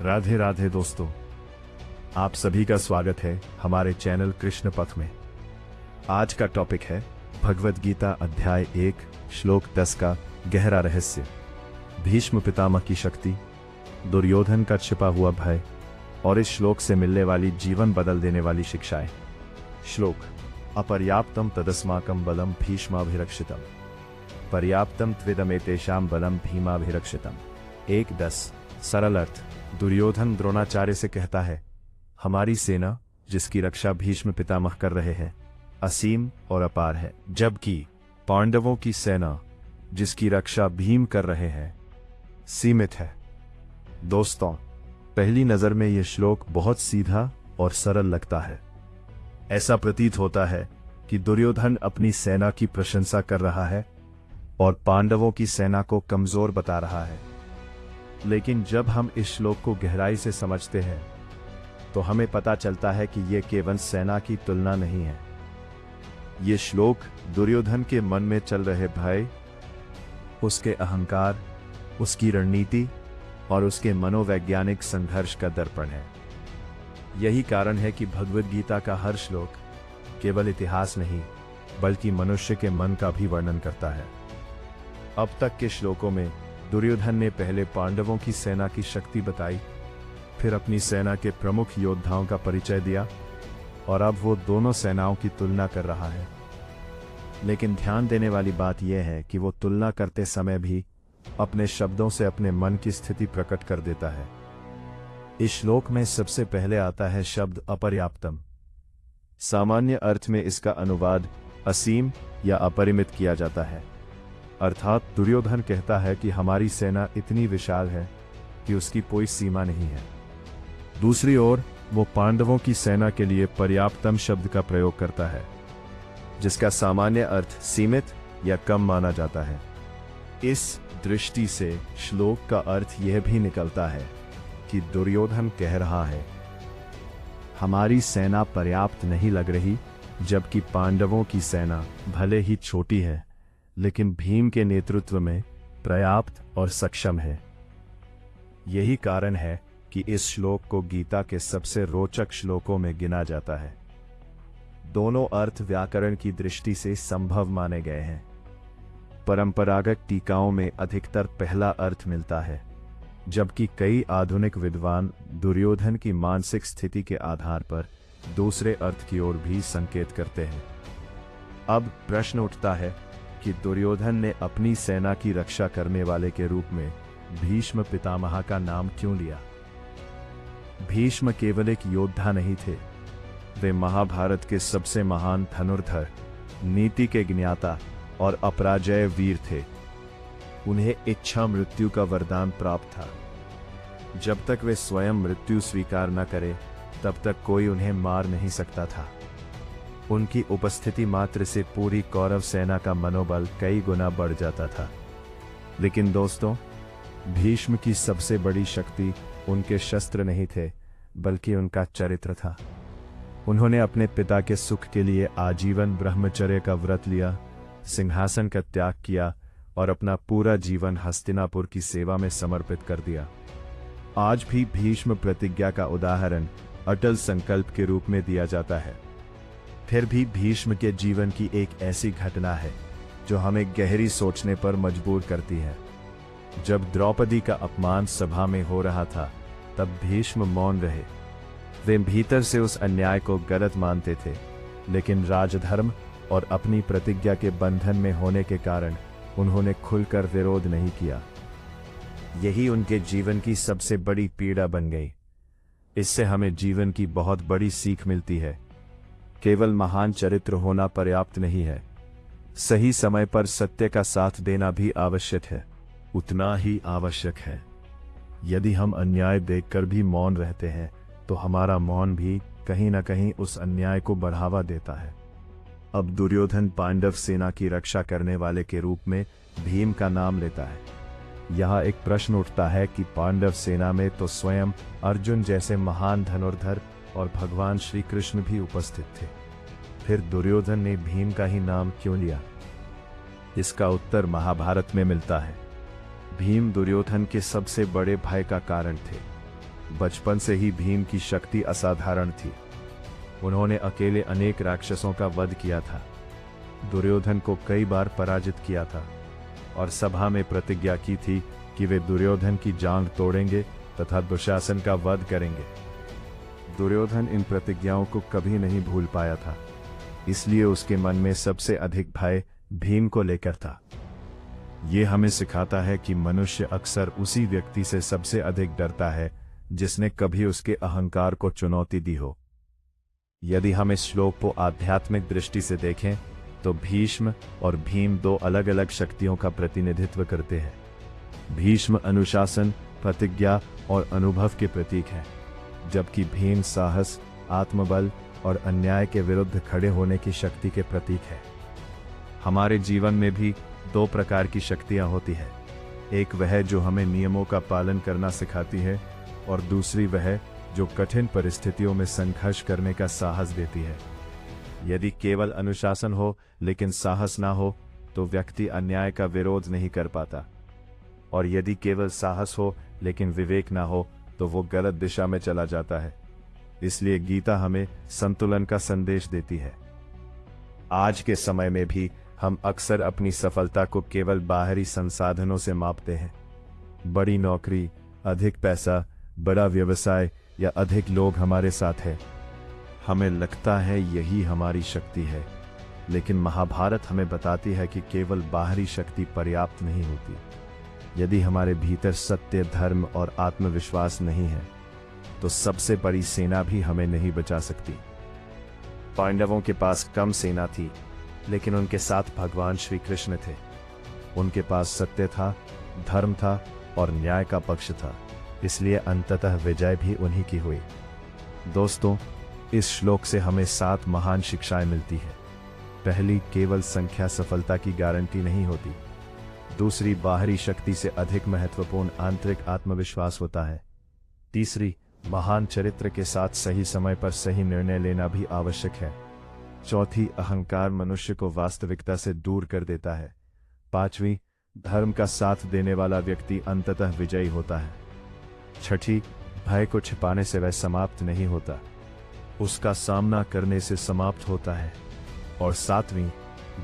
राधे राधे दोस्तों, आप सभी का स्वागत है हमारे चैनल कृष्ण पथ में। आज का टॉपिक है भगवद गीता अध्याय 1 श्लोक 10 का गहरा रहस्य। भीष्म पितामह की शक्ति, दुर्योधन का छिपा हुआ भय और इस श्लोक से मिलने वाली जीवन बदल देने वाली शिक्षाएं। श्लोक: अपर्याप्तम तदस्माकं बलम भीष्माभिरक्षितम, पर्याप्तम त्विदमेतेषां बलम भीमाभिरक्षितम। 1:10। सरल अर्थ: दुर्योधन द्रोणाचार्य से कहता है, हमारी सेना जिसकी रक्षा भीष्म पितामह कर रहे हैं असीम और अपार है, जबकि पांडवों की सेना जिसकी रक्षा भीम कर रहे हैं सीमित है। दोस्तों, पहली नजर में यह श्लोक बहुत सीधा और सरल लगता है। ऐसा प्रतीत होता है कि दुर्योधन अपनी सेना की प्रशंसा कर रहा है और पांडवों की सेना को कमजोर बता रहा है। लेकिन जब हम इस श्लोक को गहराई से समझते हैं तो हमें पता चलता है कि यह केवल सेना की तुलना नहीं है। यह श्लोक दुर्योधन के मन में चल रहे भय, उसके अहंकार, उसकी रणनीति और उसके मनोवैज्ञानिक संघर्ष का दर्पण है। यही कारण है कि भगवद गीता का हर श्लोक केवल इतिहास नहीं बल्कि मनुष्य के मन का भी वर्णन करता है। अब तक के श्लोकों में दुर्योधन ने पहले पांडवों की सेना की शक्ति बताई, फिर अपनी सेना के प्रमुख योद्धाओं का परिचय दिया और अब वो दोनों सेनाओं की तुलना कर रहा है। लेकिन ध्यान देने वाली बात यह है कि वो तुलना करते समय भी अपने शब्दों से अपने मन की स्थिति प्रकट कर देता है। इस श्लोक में सबसे पहले आता है शब्द अपर्याप्तम। सामान्य अर्थ में इसका अनुवाद असीम या अपरिमित किया जाता है, अर्थात दुर्योधन कहता है कि हमारी सेना इतनी विशाल है कि उसकी कोई सीमा नहीं है। दूसरी ओर वो पांडवों की सेना के लिए पर्याप्तम शब्द का प्रयोग करता है, जिसका सामान्य अर्थ सीमित या कम माना जाता है। इस दृष्टि से श्लोक का अर्थ यह भी निकलता है कि दुर्योधन कह रहा है, हमारी सेना पर्याप्त नहीं लग रही, जबकि पांडवों की सेना भले ही छोटी है लेकिन भीम के नेतृत्व में पर्याप्त और सक्षम है। यही कारण है कि इस श्लोक को गीता के सबसे रोचक श्लोकों में गिना जाता है। दोनों अर्थ व्याकरण की दृष्टि से संभव माने गए हैं। परंपरागत टीकाओं में अधिकतर पहला अर्थ मिलता है, जबकि कई आधुनिक विद्वान दुर्योधन की मानसिक स्थिति के आधार पर दूसरे अर्थ की ओर भी संकेत करते हैं। अब प्रश्न उठता है कि दुर्योधन ने अपनी सेना की रक्षा करने वाले के रूप में भीष्म पितामह का नाम क्यों लिया? भीष्म केवल एक योद्धा नहीं थे, वे महाभारत के सबसे महान धनुर्धर, नीति के ज्ञाता और अपराजय वीर थे। उन्हें इच्छा मृत्यु का वरदान प्राप्त था। जब तक वे स्वयं मृत्यु स्वीकार न करें तब तक कोई उन्हें मार नहीं सकता था। उनकी उपस्थिति मात्र से पूरी कौरव सेना का मनोबल कई गुना बढ़ जाता था। लेकिन दोस्तों, भीष्म की सबसे बड़ी शक्ति उनके शस्त्र नहीं थे बल्कि उनका चरित्र था। उन्होंने अपने पिता के सुख के लिए आजीवन ब्रह्मचर्य का व्रत लिया, सिंहासन का त्याग किया और अपना पूरा जीवन हस्तिनापुर की सेवा में समर्पित कर दिया। आज भी भीष्म प्रतिज्ञा का उदाहरण अटल संकल्प के रूप में दिया जाता है। फिर भी भीष्म के जीवन की एक ऐसी घटना है जो हमें गहरी सोचने पर मजबूर करती है। जब द्रौपदी का अपमान सभा में हो रहा था तब भीष्म मौन रहे। वे भीतर से उस अन्याय को गलत मानते थे, लेकिन राजधर्म और अपनी प्रतिज्ञा के बंधन में होने के कारण उन्होंने खुलकर विरोध नहीं किया। यही उनके जीवन की सबसे बड़ी पीड़ा बन गई। इससे हमें जीवन की बहुत बड़ी सीख मिलती है। केवल महान चरित्र होना पर्याप्त नहीं है, सही समय पर सत्य का साथ देना भी आवश्यक है, उतना ही आवश्यक है। यदि हम अन्याय देखकर भी मौन रहते हैं तो हमारा मौन भी कहीं न कहीं उस अन्याय को बढ़ावा देता है। अब दुर्योधन पांडव सेना की रक्षा करने वाले के रूप में भीम का नाम लेता है। यहाँ एक प्रश्न उठता है कि पांडव सेना में तो स्वयं अर्जुन जैसे महान धनुर्धर और भगवान श्री कृष्ण भी उपस्थित थे, फिर दुर्योधन ने भीम का ही नाम क्यों लिया? इसका उत्तर महाभारत में मिलता है। भीम दुर्योधन के सबसे बड़े भय का कारण थे। बचपन से ही भीम की शक्ति असाधारण थी। उन्होंने अकेले अनेक राक्षसों का वध किया था, दुर्योधन को कई बार पराजित किया था और सभा में प्रतिज्ञा की थी कि वे दुर्योधन की जांघ तोड़ेंगे तथा दुशासन का वध करेंगे। दुर्योधन इन प्रतिज्ञाओं को कभी नहीं भूल पाया था, इसलिए उसके मन में सबसे अधिक भय भीम को लेकर था। ये हमें सिखाता है कि मनुष्य अक्सर उसी व्यक्ति से सबसे अधिक डरता है जिसने कभी उसके अहंकार को चुनौती दी हो। यदि हम इस श्लोक को आध्यात्मिक दृष्टि से देखें तो भीष्म और भीम दो अलग अलग शक्तियों का प्रतिनिधित्व करते हैं। भीष्म अनुशासन, प्रतिज्ञा और अनुभव के प्रतीक हैं, जबकि भीम साहस, आत्मबल और अन्याय के विरुद्ध खड़े होने की शक्ति के प्रतीक है। हमारे जीवन में भी दो प्रकार की शक्तियां होती है, एक वह जो हमें नियमों का पालन करना सिखाती है और दूसरी वह जो कठिन परिस्थितियों में संघर्ष करने का साहस देती है। यदि केवल अनुशासन हो लेकिन साहस ना हो तो व्यक्ति अन्याय का विरोध नहीं कर पाता, और यदि केवल साहस हो लेकिन विवेक ना हो तो वो गलत दिशा में चला जाता है। इसलिए गीता हमें संतुलन का संदेश देती है। आज के समय में भी हम अक्सर अपनी सफलता को केवल बाहरी संसाधनों से मापते हैं। बड़ी नौकरी, अधिक पैसा, बड़ा व्यवसाय या अधिक लोग हमारे साथ हैं। हमें लगता है यही हमारी शक्ति है, लेकिन महाभारत हमें बताती है कि केवल बाहरी शक्ति पर्याप्त नहीं होती। यदि हमारे भीतर सत्य, धर्म और आत्मविश्वास नहीं है तो सबसे बड़ी सेना भी हमें नहीं बचा सकती। पांडवों के पास कम सेना थी, लेकिन उनके साथ भगवान श्री कृष्ण थे। उनके पास सत्य था, धर्म था और न्याय का पक्ष था, इसलिए अंततः विजय भी उन्हीं की हुई। दोस्तों, इस श्लोक से हमें 7 महान शिक्षाएं मिलती है। पहली, केवल संख्या सफलता की गारंटी नहीं होती। दूसरी, बाहरी शक्ति से अधिक महत्वपूर्ण आंतरिक आत्मविश्वास होता है। तीसरी, महान चरित्र के साथ सही समय पर सही निर्णय लेना भी आवश्यक है। चौथी, अहंकार मनुष्य को वास्तविकता से दूर कर देता है। पांचवी, धर्म का साथ देने वाला व्यक्ति अंततः विजयी होता है। छठी, भय को छिपाने से वह समाप्त नहीं होता, उसका सामना करने से समाप्त होता है। और सातवीं,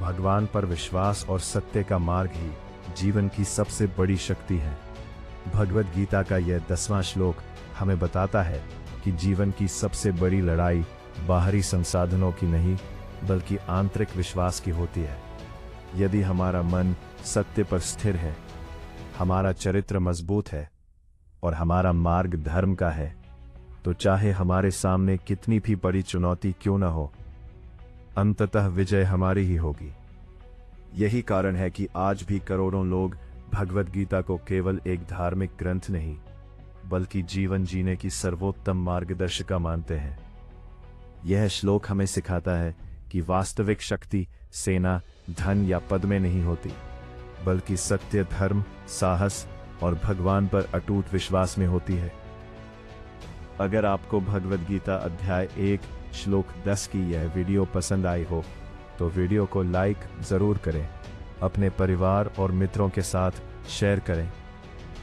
भगवान पर विश्वास और सत्य का मार्ग ही जीवन की सबसे बड़ी शक्ति है। भगवद गीता का यह 10वां श्लोक हमें बताता है कि जीवन की सबसे बड़ी लड़ाई बाहरी संसाधनों की नहीं बल्कि आंतरिक विश्वास की होती है। यदि हमारा मन सत्य पर स्थिर है, हमारा चरित्र मजबूत है और हमारा मार्ग धर्म का है, तो चाहे हमारे सामने कितनी भी बड़ी चुनौती क्यों न हो, अंततः विजय हमारी ही होगी। यही कारण है कि आज भी करोड़ों लोग भगवद गीता को केवल एक धार्मिक ग्रंथ नहीं बल्कि जीवन जीने की सर्वोत्तम मार्गदर्शिका मानते हैं। यह श्लोक हमें सिखाता है कि वास्तविक शक्ति सेना, धन या पद में नहीं होती, बल्कि सत्य, धर्म, साहस और भगवान पर अटूट विश्वास में होती है। अगर आपको भगवद गीता अध्याय 1 श्लोक 10 की यह वीडियो पसंद आई हो तो वीडियो को लाइक जरूर करें, अपने परिवार और मित्रों के साथ शेयर करें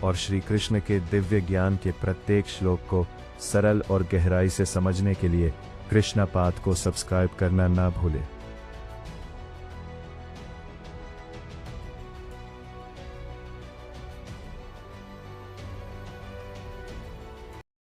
और श्री कृष्ण के दिव्य ज्ञान के प्रत्येक श्लोक को सरल और गहराई से समझने के लिए कृष्णा पाथ को सब्सक्राइब करना ना भूलें।